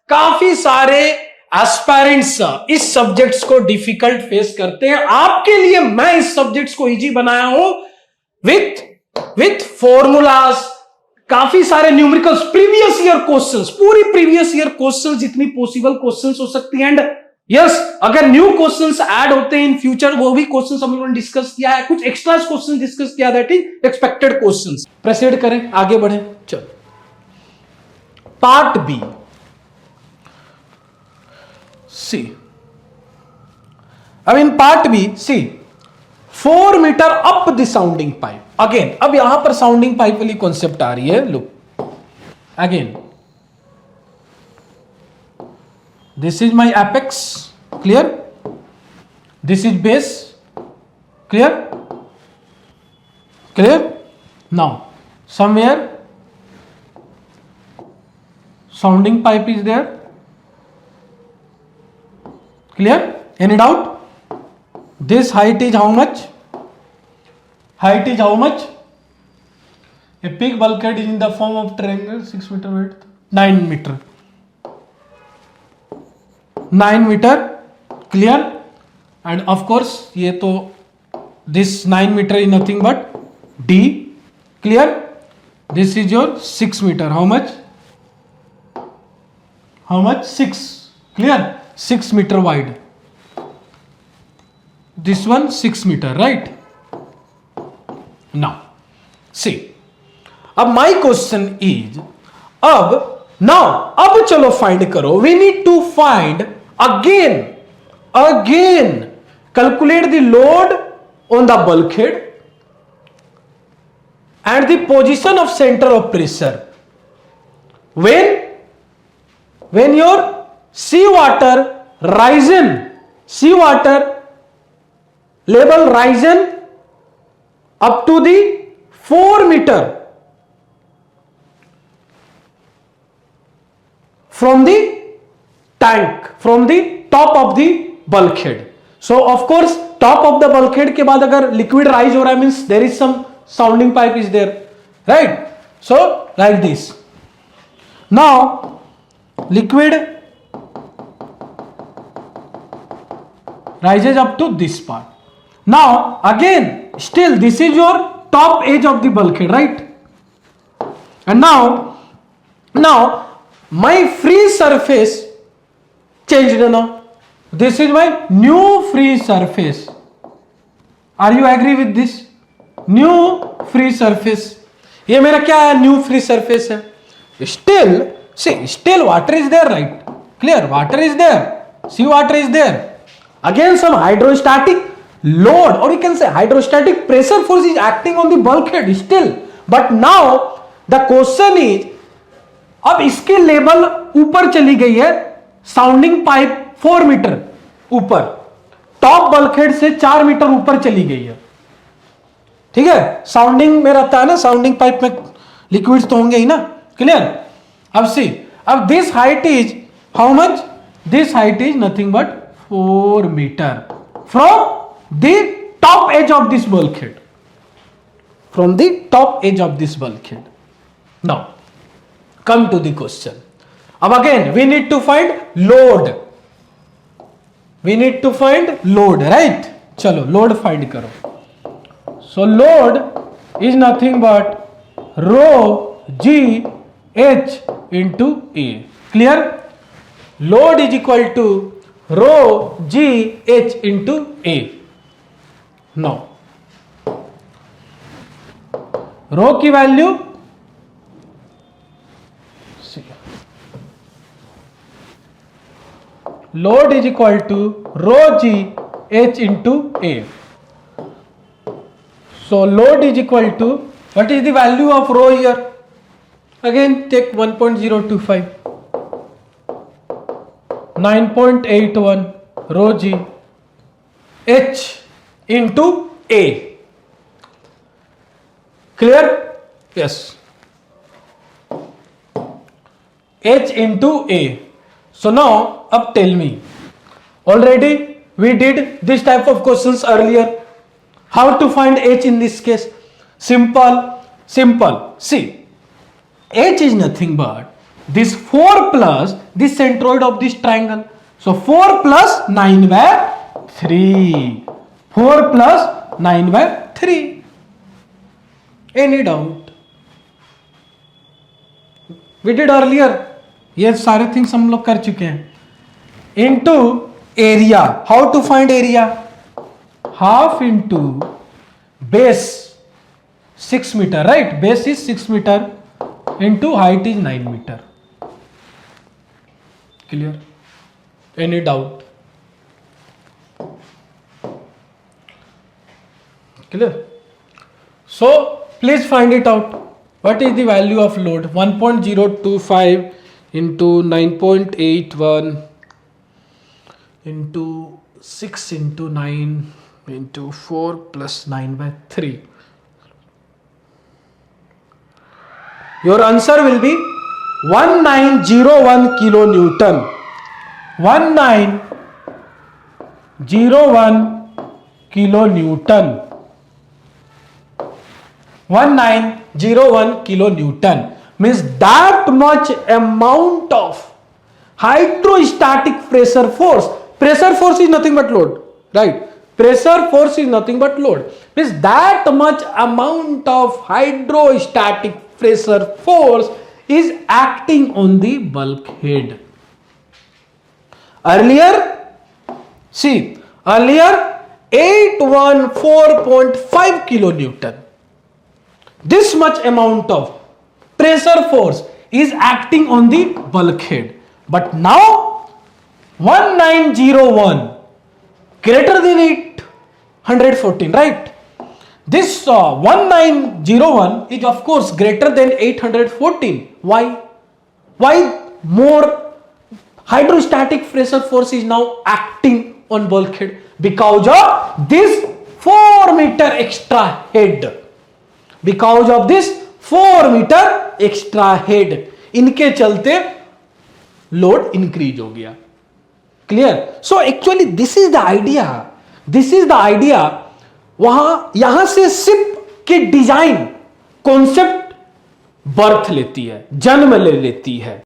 काफी सारे एस्पायरेंट्स इस सब्जेक्ट्स को डिफिकल्ट फेस करते हैं। आपके लिए मैं इस सब्जेक्ट्स को इजी बनाया हूं विथ फॉर्मूलाज, काफी सारे न्यूमेरिकल्स, प्रीवियस ईयर क्वेश्चंस, पूरी प्रीवियस ईयर क्वेश्चंस जितनी पॉसिबल क्वेश्चंस हो सकती हैं। एंड यस, अगर न्यू क्वेश्चंस ऐड होते हैं इन फ्यूचर, वो भी क्वेश्चंस हम लोगों ने डिस्कस किया है, कुछ एक्स्ट्रा क्वेश्चंस डिस्कस किया, that is expected questions. Proceed करें, आगे बढ़ें। चलो पार्ट बी, सी। अब इन part B C 4 metre up the sounding pipe. Again अब यहां पर साउंडिंग पाइप वाली कॉन्सेप्ट आ रही है। Look again, this is my apex, clear? This is base, clear? Clear? Now somewhere sounding pipe is there, clear? Any doubt? This height is how much? Height is how much? A big bulkhead is in the form of triangle, 6 meter width, 9 meter, 9 metre, clear? And of course ये तो this 9 metre is nothing but D, clear? This is your 6 metre, how much? 6, clear? 6 metre wide, this one 6 metre, right? Now see, अब my question is, अब चलो find करो, we need to find again calculate the load on the bulkhead and the position of center of pressure when your seawater level risen up to the 4 meter from the tank, from the top of the bulkhead. So of course top of the bulkhead के बाद अगर liquid rise हो रहा है means there is some sounding pipe is there, right? So like this. Now liquid rises up to this part. Now again still this is your top edge of the bulkhead, right? And now my free surface changed now. This is my new free surface. Are you agree with this? New free surface. ये मेरा क्या है? New free surface है. Still water is there, right? Clear? Water is there. Sea water is there. Again some hydrostatic load, or you can say hydrostatic pressure force is acting on the bulkhead still. But now the question is, अब इसकी level ऊपर चली गई है, sounding pipe 4 metre ऊपर, top bulkhead से 4 metre ऊपर चली गई है, ठीक है? साउंडिंग में रहता है ना, साउंडिंग पाइप में लिक्विड्स तो होंगे ही ना, क्लियर? अब सी, अब this height is how much? This height is nothing but 4 metre from the top edge of this bulkhead, from the top edge of this bulkhead. Now come to the question. अब again we need to find load, right? चलो load find करो. So load is nothing but rho g h into A, clear? Load is equal to rho g h into A. Now rho की value load is equal to rho g h into A. So load is equal to, what is the value of rho here? Again take 1.025, 9.81 rho g h into A. Clear? Yes. H into A. So now अब tell me, already we did this type of questions earlier. How to find H in this case? Simple. See, H is nothing but this 4 plus the centroid of this triangle. So 4 plus 9 by 3. 4 plus 9 by 3. Any doubt? We did earlier. ये सारे things हम लोग कर चुके हैं. Into area. How to find area? Half into base 6 meter, right? Base is 6 meter into height is 9 meter. Clear? Any doubt? Clear? So please find it out. What is the value of load? 1.025 into 9.81 into 6 into 9 into 4 plus 9 by 3. Your answer will be 1901 kilonewton. 1901 kilonewton. 1901 kilonewton means that much amount of hydrostatic pressure force. Pressure force is nothing but load, right? Pressure force is nothing but load. Means that much amount of hydrostatic pressure force is acting on the bulkhead. Earlier 814.5 kilonewton. This much amount of pressure force is acting on the bulkhead. But now 1901 greater than 814, right? This 1901 is of course greater than 814. Why? Why more hydrostatic pressure force is now acting on bulkhead? Because of this 4 meter extra head. Because of this 4 meter extra head. इनके चलते load increase हो गया. Clear? So actually this is the idea. यहां से ship की design concept birth लेती है, जन्म ले लेती है.